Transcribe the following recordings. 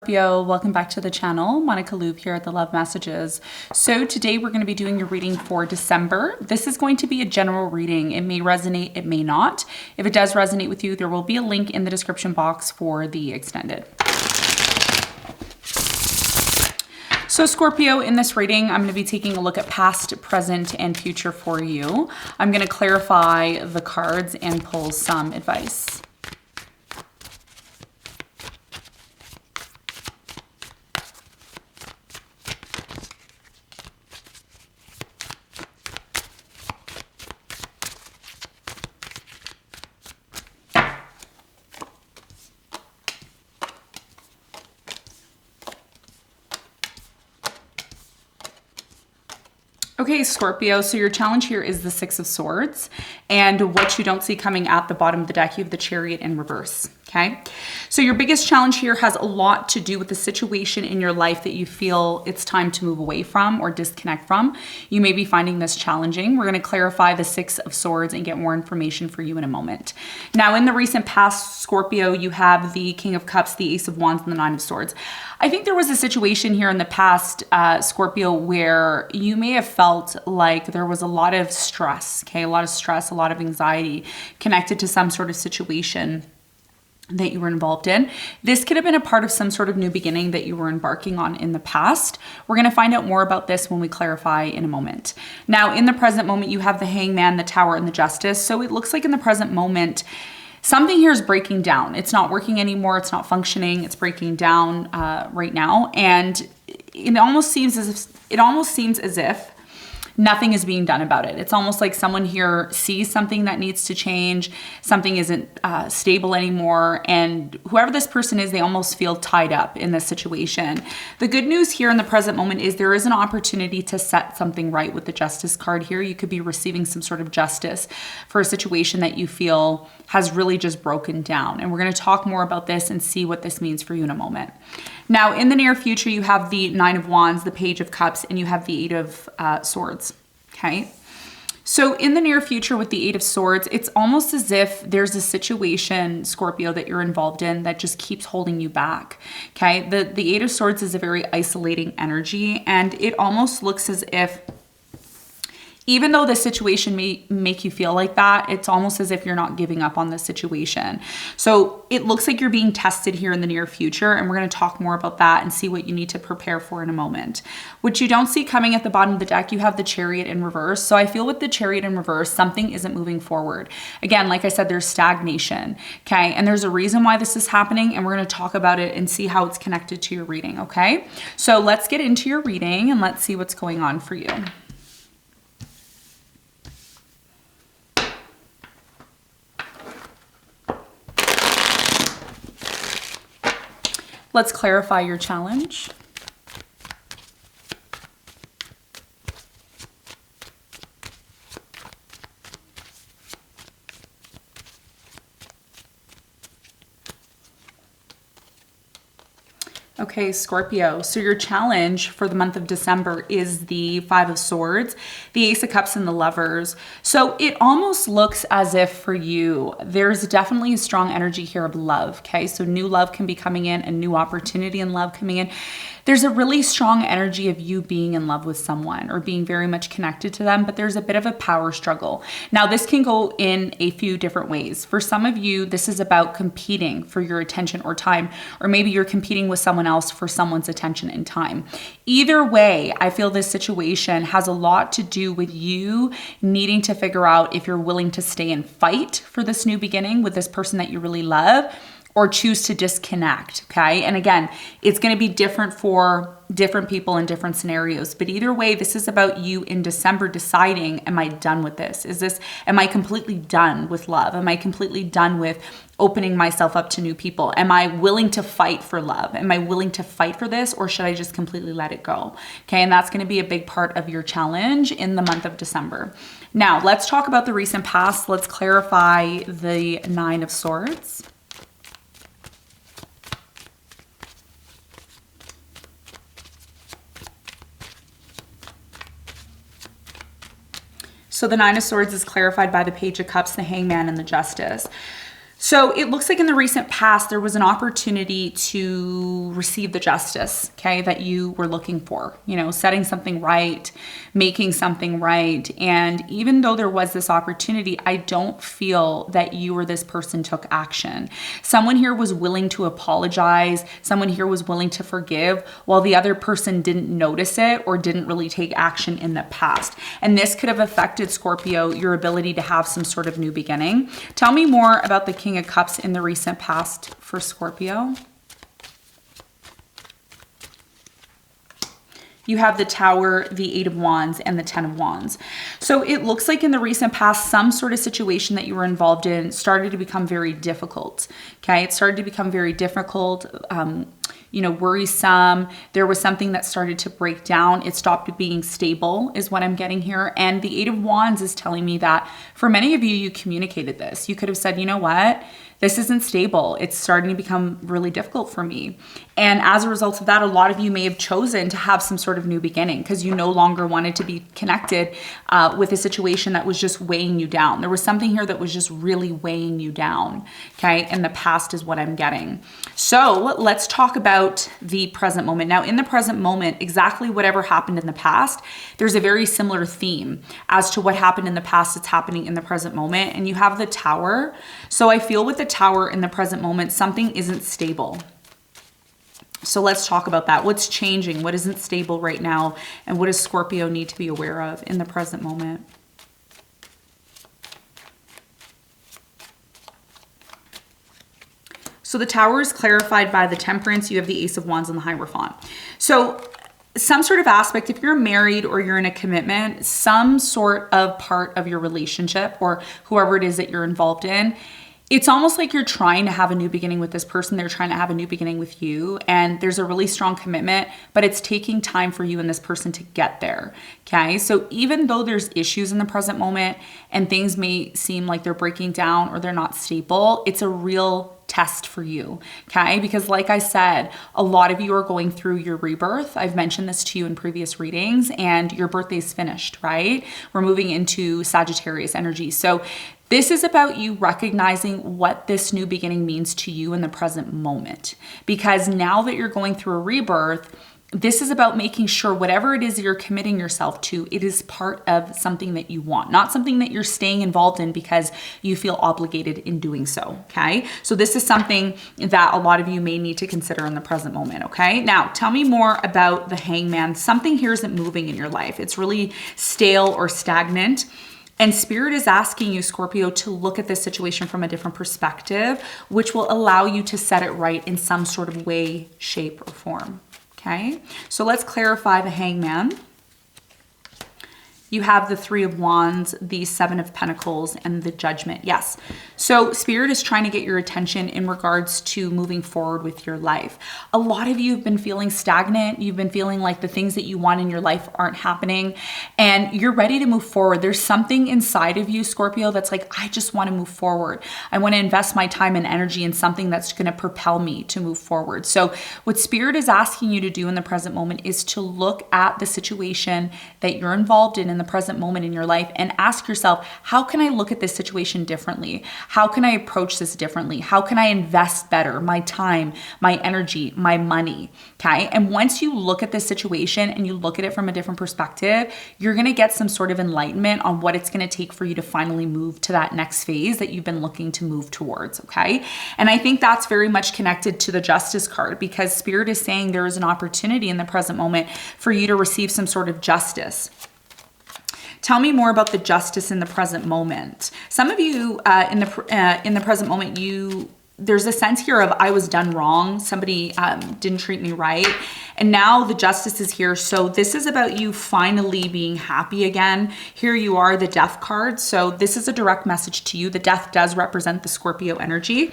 Scorpio, welcome back to the channel. Monica Loop here at the Love Messages. So today we're going to be doing your reading for December. This is going to be a general reading. It may resonate, it may not. If it does resonate with you, there will be a link in the description box for the extended. So Scorpio, in this reading, I'm going to be taking a look at past, present, and future for you. I'm going to clarify the cards and pull some advice. Okay, Scorpio, so your challenge here is the Six of Swords, and what you don't see coming at the bottom of the deck, you have the Chariot in reverse, okay? So your biggest challenge here has a lot to do with the situation in your life that you feel it's time to move away from or disconnect from. You may be finding this challenging. We're going to clarify the Six of Swords and get more information for you in a moment. Now, in the recent past, Scorpio, you have the King of Cups, the Ace of Wands, and the Nine of Swords. I think there was a situation here in the past, Scorpio, where you may have felt like there was a lot of stress, okay? A lot of stress, a lot of anxiety connected to some sort of situation that you were involved in. This could have been a part of some sort of new beginning that you were embarking on in the past. We're going to find out more about this when we clarify in a moment. Now, in the present moment, you have the Hangman, the Tower, and the Justice. So it looks like in the present moment, something here is breaking down. It's not working anymore. It's not functioning. It's breaking down right now. And it almost seems as if nothing is being done about it. It's almost like someone here sees something that needs to change. Something isn't stable anymore. And whoever this person is, they almost feel tied up in this situation. The good news here in the present moment is there is an opportunity to set something right with the Justice card here. You could be receiving some sort of justice for a situation that you feel has really just broken down. And we're going to talk more about this and see what this means for you in a moment. Now, in the near future, you have the Nine of Wands, the Page of Cups, and you have the Eight of Swords, okay? So in the near future with the Eight of Swords, it's almost as if there's a situation, Scorpio, that you're involved in that just keeps holding you back, okay? The Eight of Swords is a very isolating energy, and it almost looks as if even though the situation may make you feel like that, it's almost as if you're not giving up on the situation. So it looks like you're being tested here in the near future, and we're going to talk more about that and see what you need to prepare for in a moment. What you don't see coming at the bottom of the deck, you have the Chariot in reverse. So I feel with the Chariot in reverse, something isn't moving forward. Again, like I said, there's stagnation, okay? And there's a reason why this is happening, and we're going to talk about it and see how it's connected to your reading, okay? So let's get into your reading and let's see what's going on for you. Let's clarify your challenge. Okay, Scorpio, so your challenge for the month of December is the Five of Swords, the Ace of Cups, and the Lovers. So it almost looks as if for you, there's definitely a strong energy here of love, okay? So new love can be coming in, a new opportunity in love coming in. There's a really strong energy of you being in love with someone or being very much connected to them, but there's a bit of a power struggle. Now, this can go in a few different ways. For some of you, this is about competing for your attention or time, or maybe you're competing with someone else for someone's attention and time. Either way, I feel this situation has a lot to do with you needing to figure out if you're willing to stay and fight for this new beginning with this person that you really love, or choose to disconnect, okay? And again, it's going to be different for different people in different scenarios. But either way, this is about you in December deciding, am I done with this? Am I completely done with love? Am I completely done with opening myself up to new people? Am I willing to fight for love? Am I willing to fight for this, or should I just completely let it go? Okay, and that's going to be a big part of your challenge in the month of December. Now, let's talk about the recent past. Let's clarify the Nine of Swords. So the Nine of Swords is clarified by the Page of Cups, the Hangman, and the Justice. So it looks like in the recent past, there was an opportunity to receive the justice, okay, that you were looking for, you know, setting something right, making something right. And even though there was this opportunity, I don't feel that you or this person took action. Someone here was willing to apologize. Someone here was willing to forgive, while the other person didn't notice it or didn't really take action in the past. And this could have affected, Scorpio, your ability to have some sort of new beginning. Tell me more about the King of Cups in the recent past for Scorpio. You have the Tower, the Eight of Wands, and the Ten of Wands. So it looks like in the recent past, some sort of situation that you were involved in started to become very difficult. Okay, it started to become very difficult, you know, worrisome. There was something that started to break down. It stopped being stable is what I'm getting here. And the Eight of Wands is telling me that for many of you, you communicated this. You could have said, you know what? This isn't stable. It's starting to become really difficult for me. And as a result of that, a lot of you may have chosen to have some sort of new beginning because you no longer wanted to be connected with a situation that was just weighing you down. There was something here that was just really weighing you down, okay? And the past is what I'm getting. So let's talk about the present moment. Now, in the present moment, exactly whatever happened in the past, there's a very similar theme as to what happened in the past that's happening in the present moment. And you have the Tower. So I feel with the Tower in the present moment, something isn't stable. So let's talk about that. What's changing? What isn't stable right now? And what does Scorpio need to be aware of in the present moment? So the Tower is clarified by the Temperance. You have the Ace of Wands and the Hierophant. So some sort of aspect, if you're married or you're in a commitment, some sort of part of your relationship or whoever it is that you're involved in, it's almost like you're trying to have a new beginning with this person. They're trying to have a new beginning with you. And there's a really strong commitment, but it's taking time for you and this person to get there. Okay. So even though there's issues in the present moment and things may seem like they're breaking down or they're not stable, it's a real test for you. Okay. Because like I said, a lot of you are going through your rebirth. I've mentioned this to you in previous readings, and your birthday's finished, right? We're moving into Sagittarius energy. So this is about you recognizing what this new beginning means to you in the present moment. Because now that you're going through a rebirth, this is about making sure whatever it is you're committing yourself to, it is part of something that you want, not something that you're staying involved in because you feel obligated in doing so, okay? So this is something that a lot of you may need to consider in the present moment, okay? Now, tell me more about the Hangman. Something here isn't moving in your life. It's really stale or stagnant. And Spirit is asking you, Scorpio, to look at this situation from a different perspective, which will allow you to set it right in some sort of way, shape, or form. Okay, so let's clarify the Hangman. You have the Three of Wands, the Seven of Pentacles, and the Judgment. Yes. So Spirit is trying to get your attention in regards to moving forward with your life. A lot of you have been feeling stagnant. You've been feeling like the things that you want in your life aren't happening, and you're ready to move forward. There's something inside of you, Scorpio, that's like, I just want to move forward. I want to invest my time and energy in something that's going to propel me to move forward. So what Spirit is asking you to do in the present moment is to look at the situation that you're involved in the present moment in your life and ask yourself, how can I look at this situation differently? How can I approach this differently? How can I invest better my time, my energy, my money? Okay. And once you look at this situation and you look at it from a different perspective, you're going to get some sort of enlightenment on what it's going to take for you to finally move to that next phase that you've been looking to move towards. Okay. And I think that's very much connected to the Justice card, because Spirit is saying there is an opportunity in the present moment for you to receive some sort of justice. Tell me more about the justice in the present moment. Some of you in the present moment, there's a sense here of I was done wrong. Somebody didn't treat me right. And now the justice is here. So this is about you finally being happy again. Here you are, the Death card. So this is a direct message to you. The Death does represent the Scorpio energy.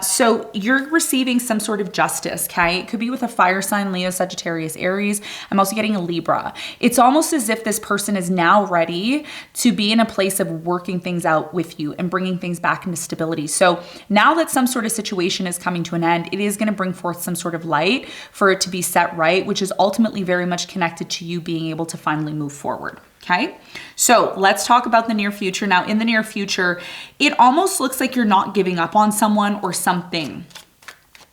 So you're receiving some sort of justice, okay? It could be with a fire sign, Leo, Sagittarius, Aries. I'm also getting a Libra. It's almost as if this person is now ready to be in a place of working things out with you and bringing things back into stability. So now that some sort of situation is coming to an end, it is going to bring forth some sort of light for it to be set right, which is ultimately very much connected to you being able to finally move forward. Okay, so let's talk about the near future. Now, in the near future, it almost looks like you're not giving up on someone or something.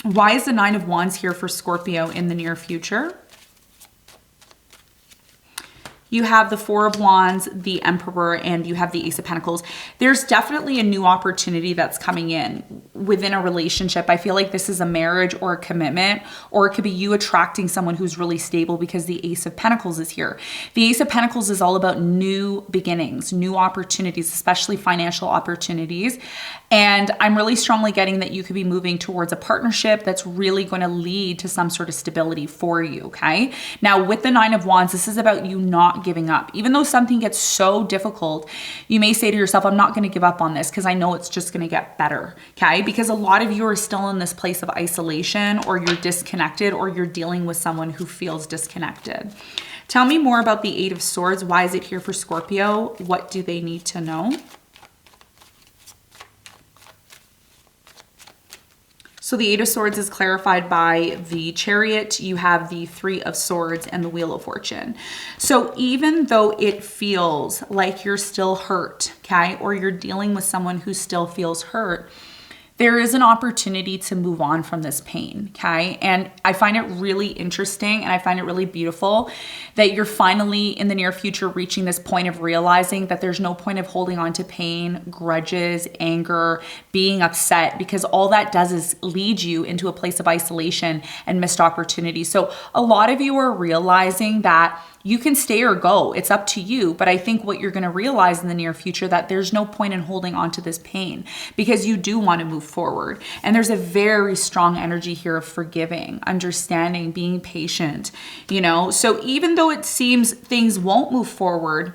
Why is the Nine of Wands here for Scorpio in the near future? You have the Four of Wands, the Emperor, and you have the Ace of Pentacles. There's definitely a new opportunity that's coming in within a relationship. I feel like this is a marriage or a commitment, or it could be you attracting someone who's really stable because the Ace of Pentacles is here. The Ace of Pentacles is all about new beginnings, new opportunities, especially financial opportunities. And I'm really strongly getting that you could be moving towards a partnership that's really going to lead to some sort of stability for you, okay? Now, with the Nine of Wands, this is about you not giving up. Even though something gets so difficult, you may say to yourself, I'm not going to give up on this because I know it's just going to get better, okay? Because a lot of you are still in this place of isolation, or you're disconnected, or you're dealing with someone who feels disconnected. Tell me more about the Eight of Swords. Why is it here for Scorpio? What do they need to know? So the Eight of Swords is clarified by the Chariot. You have the Three of Swords and the Wheel of Fortune. So even though it feels like you're still hurt, okay, or you're dealing with someone who still feels hurt, there is an opportunity to move on from this pain, okay? And I find it really interesting, and I find it really beautiful that you're finally in the near future reaching this point of realizing that there's no point of holding on to pain, grudges, anger, being upset, because all that does is lead you into a place of isolation and missed opportunities. So a lot of you are realizing that you can stay or go. It's up to you. But I think what you're going to realize in the near future, that there's no point in holding on to this pain, because you do want to move forward. And there's a very strong energy here of forgiving, understanding, being patient, you know? So even though it seems things won't move forward,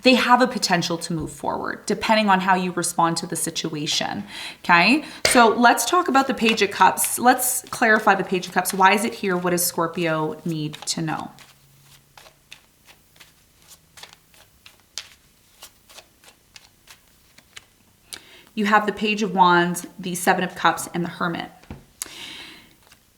they have a potential to move forward depending on how you respond to the situation, okay? So let's talk about the Page of Cups. Let's clarify the Page of Cups. Why is it here? What does Scorpio need to know? You have the Page of Wands, the Seven of Cups, and the Hermit.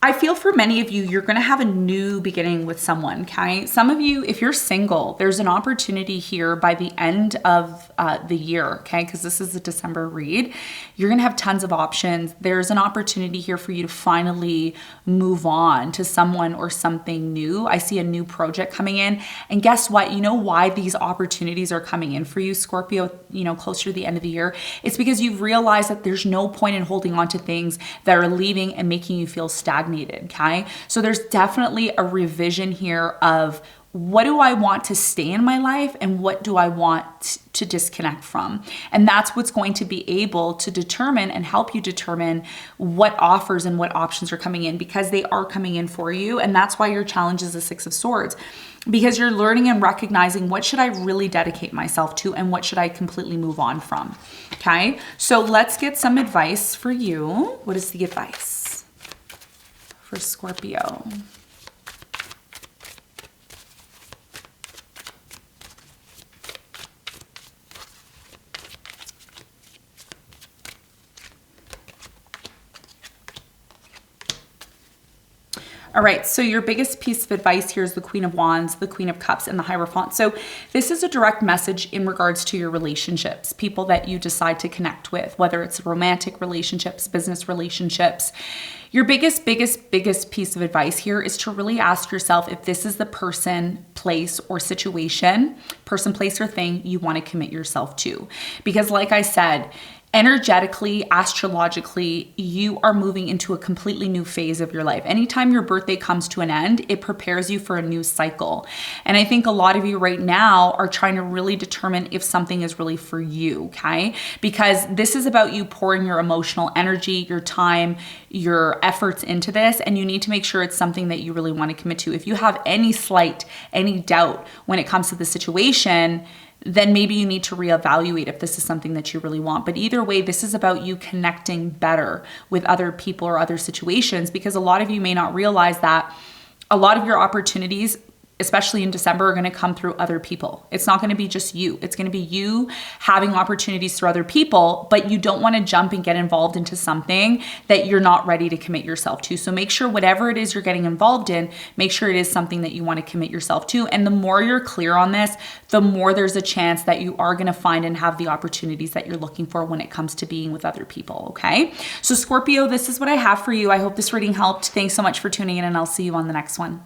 I feel for many of you, you're going to have a new beginning with someone, okay? Some of you, if you're single, there's an opportunity here by the end of the year, okay? Because this is a December read. You're going to have tons of options. There's an opportunity here for you to finally move on to someone or something new. I see a new project coming in. And guess what? You know why these opportunities are coming in for you, Scorpio, you know, closer to the end of the year? It's because you've realized that there's no point in holding on to things that are leaving and making you feel stagnated. Okay, so there's definitely a revision here of what do I want to stay in my life and what do I want to disconnect from. And that's what's going to be able to determine and help you determine what offers and what options are coming in, because they are coming in for you. And that's why your challenge is the Six of Swords, because you're learning and recognizing what should I really dedicate myself to and what should I completely move on from. Okay, so let's get some advice for you. What is the advice for Scorpio? All right, so your biggest piece of advice here is the Queen of Wands, the Queen of Cups, and the Hierophant. So this is a direct message in regards to your relationships, people that you decide to connect with, whether it's romantic relationships, business relationships. Your biggest piece of advice here is to really ask yourself if this is the person, place, or situation, person, place, or thing you want to commit yourself to. Because like I said, energetically, astrologically, you are moving into a completely new phase of your life. Anytime your birthday comes to an end, it prepares you for a new cycle. And I think a lot of you right now are trying to really determine if something is really for you, okay? Because this is about you pouring your emotional energy, your time, your efforts into this, and you need to make sure it's something that you really want to commit to. If you have any doubt when it comes to the situation, then maybe you need to reevaluate if this is something that you really want. But either way, this is about you connecting better with other people or other situations, because a lot of you may not realize that a lot of your opportunities especially in December, are going to come through other people. It's not going to be just you. It's going to be you having opportunities through other people, but you don't want to jump and get involved into something that you're not ready to commit yourself to. So make sure whatever it is you're getting involved in, make sure it is something that you want to commit yourself to. And the more you're clear on this, the more there's a chance that you are going to find and have the opportunities that you're looking for when it comes to being with other people, okay? So Scorpio, this is what I have for you. I hope this reading helped. Thanks so much for tuning in, and I'll see you on the next one.